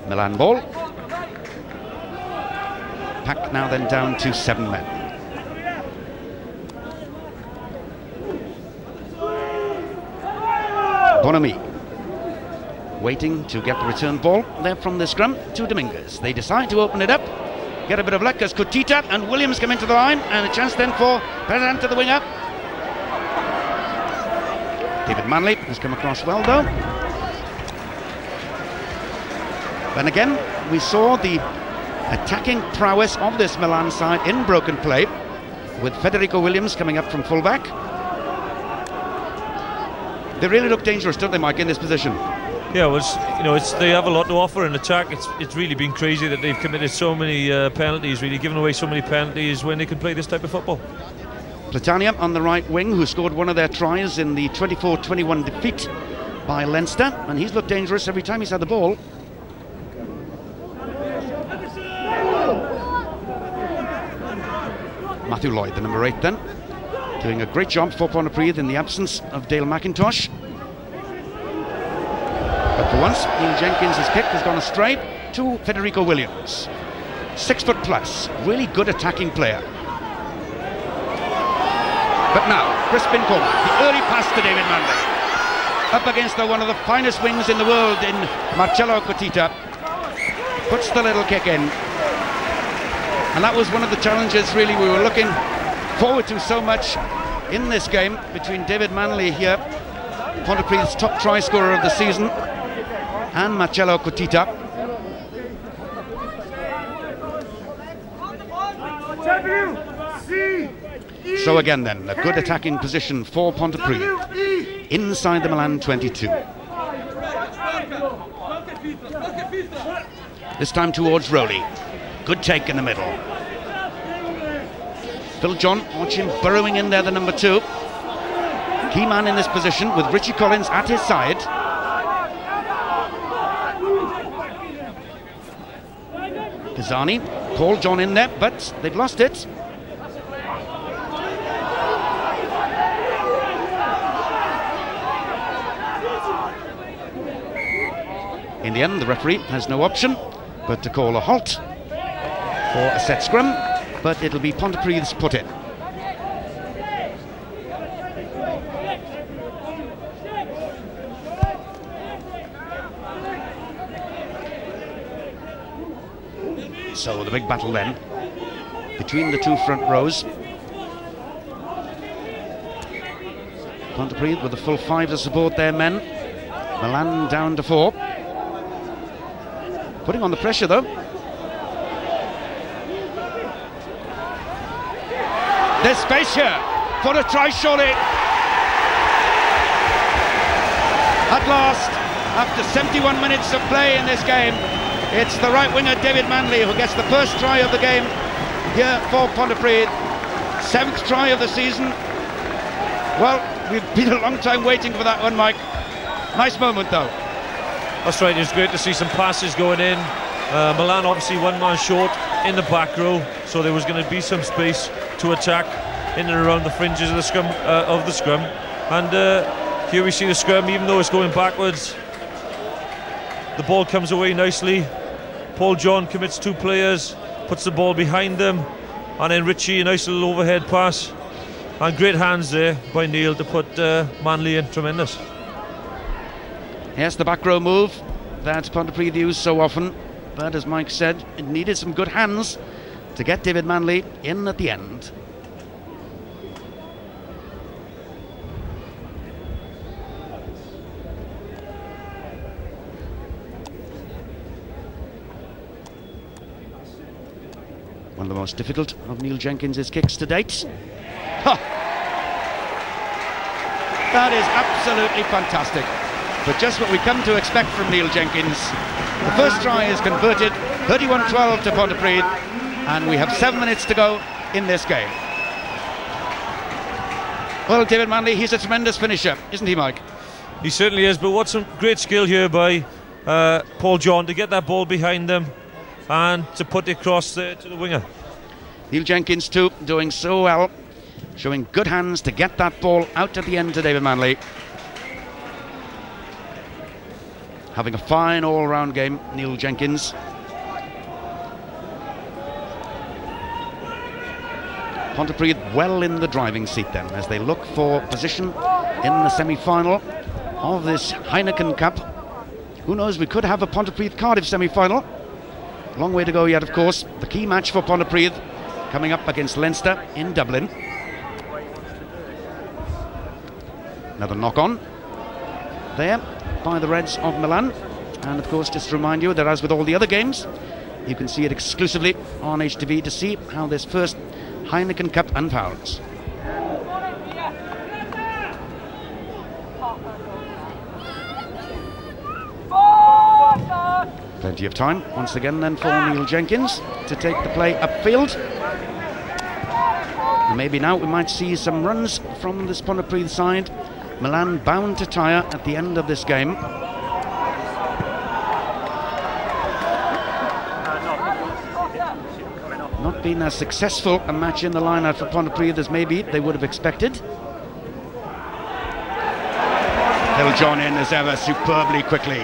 Milan ball. Pack now then down to 7 men. Bonami waiting to get the return ball there from the scrum to Dominguez. They decide to open it up, get a bit of luck as Kutita and Williams come into the line, and a chance then for President to the winger. David Manley has come across well though. Then again we saw the attacking prowess of this Milan side in broken play, with Federico Williams coming up from fullback. They really look dangerous, don't they, Mike, in this position? Yeah, well, they have a lot to offer in attack. It's really been crazy that they've committed so many penalties, really given away so many penalties when they can play this type of football. Platania on the right wing, who scored one of their tries in the 24-21 defeat by Leinster, and he's looked dangerous every time he's had the ball. Matthew Lloyd, the number 8 then, doing a great job for Pontypridd in the absence of Dale McIntosh. But for once, Neil Jenkins' kick has gone astray to Federico Williams. 6 foot plus, really good attacking player. But now, Crispin Coleman, the early pass to David Manley, up against one of the finest wings in the world in Marcello Kutita, puts the little kick in. And that was one of the challenges really we were looking forward to so much in this game between David Manley here, Pontypridd's top try scorer of the season, and Marcello Kutita. So again then, a good attacking position for Pontypridd inside the Milan 22. This time towards Rowley. Good take in the middle. Phil John, watch him burrowing in there, the number 2. Key man in this position with Richie Collins at his side. Pisani, Paul John in there, but they've lost it. In the end, the referee has no option but to call a halt for a set scrum, but it'll be Pontypridd's put in. So the big battle then between the two front rows. Pontypridd with a full 5 to support their men. Milan down to 4. Putting on the pressure though. There's space here for a try, surely. At last, after 71 minutes of play in this game, it's the right winger David Manley who gets the first try of the game here for Pontypridd. 7th try of the season. Well, we've been a long time waiting for that one, Mike. Nice moment though. That's right, it was great to see some passes going in. Milan obviously one man short in the back row, so there was going to be some space to attack in and around the fringes of the scrum. And here we see the scrum, even though it's going backwards, the ball comes away nicely. Paul John commits 2 players, puts the ball behind them, and then Richie, a nice little overhead pass, and great hands there by Neil to put Manley in. Tremendous. Yes, the back row move that Pontypridd used so often, but as Mike said, it needed some good hands to get David Manley in at the end. One of the most difficult of Neil Jenkins' kicks to date. Ha! That is absolutely fantastic. But just what we come to expect from Neil Jenkins. The first try is converted, 31-12 to Pontypridd, and we have 7 minutes to go in this game. Well, David Manley, he's a tremendous finisher, isn't he, Mike? He certainly is, but what some great skill here by Paul John to get that ball behind them and to put it across there to the winger. Neil Jenkins too, doing so well, showing good hands to get that ball out at the end to David Manley. having a fine all-round game, Neil Jenkins. Pontypridd well in the driving seat then, as they look for position in the semi-final of this Heineken Cup. Who knows, we could have a Pontypridd-Cardiff semi-final. Long way to go yet, of course. The key match for Pontypridd coming up against Leinster in Dublin. Another knock-on there by the Reds of Milan. And of course, just to remind you that as with all the other games, you can see it exclusively on HTV to see how this first Heineken Cup unfolds. Plenty of time once again then for Neil Jenkins to take the play upfield. And maybe now we might see some runs from this Pontypridd side. Milan bound to tire at the end of this game. Not been as successful a match in the line-out for Pontypridd as maybe they would have expected. Phil John in as ever, superbly quickly.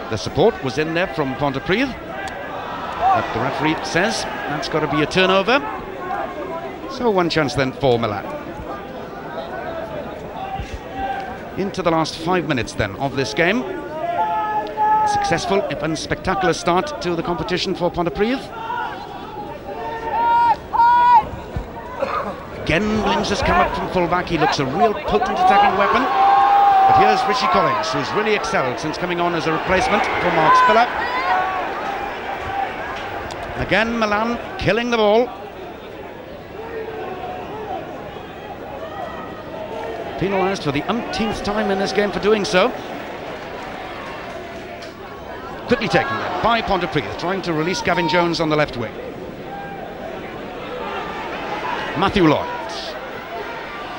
The support was in there from Pontypridd, but the referee says that's got to be a turnover. So one chance then for Milan. Into the last 5 minutes then of this game. Successful if unspectacular start to the competition for Pontypridd. Again, Williams has come up from full-back. He looks a real potent attacking weapon. But here's Richie Collins, who's really excelled since coming on as a replacement for Mark Spiller. Again, Milan killing the ball. Penalised for the umpteenth time in this game for doing so. Quickly taken then by Pontypridd, trying to release Gavin Jones on the left wing. Matthew Lloyd.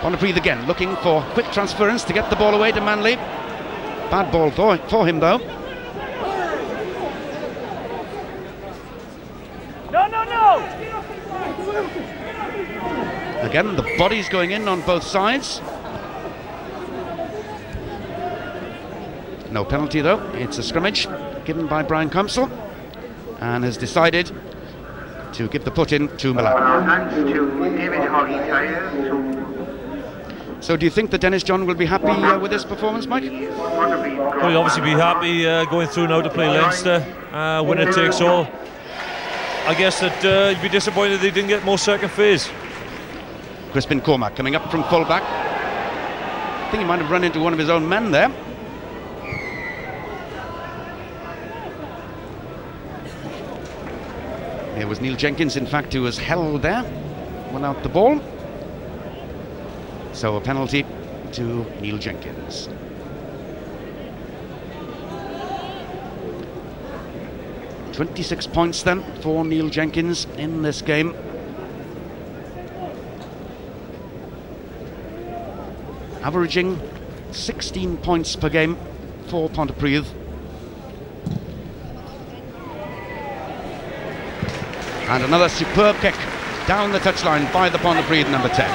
Pontypridd again looking for quick transference to get the ball away to Manley. Bad ball for him though. No! Again, the bodies going in on both sides. No penalty though, it's a scrimmage given by Brian Comsell, and has decided to give the put in to Milan. So do you think that Dennis John will be happy with this performance, Mike? Well, he'll obviously be happy going through now to play Leinster. Winner takes all. I guess that he'd be disappointed they didn't get more second phase. Crispin Cormac coming up from full-back. I think he might have run into one of his own men there. It was Neil Jenkins, in fact, who was held there without the ball. So a penalty to Neil Jenkins. .26 points then for Neil Jenkins in this game. Averaging 16 points per game for Pontypridd. And another superb kick down the touchline by the Pontypridd number 10.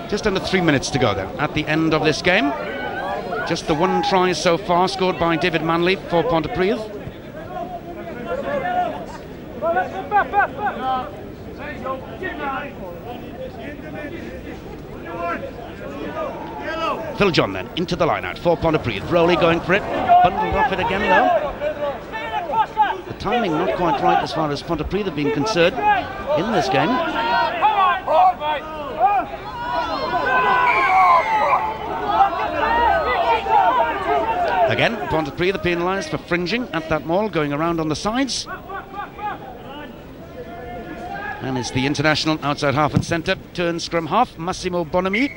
Just under 3 minutes to go then at the end of this game. Just the one try so far scored by David Manley for Pontypridd. Phil John then into the line-out for Pontypridd. Rowley going for it, bundled off it again though. The timing not quite right as far as Pontypridd have been concerned in this game. Again, Pontypridd are penalised for fringing at that maul, going around on the sides. And it's the international outside half and centre, turn scrum half, Massimo Bonami,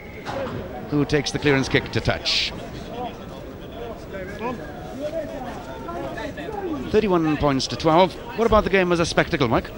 who takes the clearance kick to touch. 31 points to 12. What about the game as a spectacle, Mike?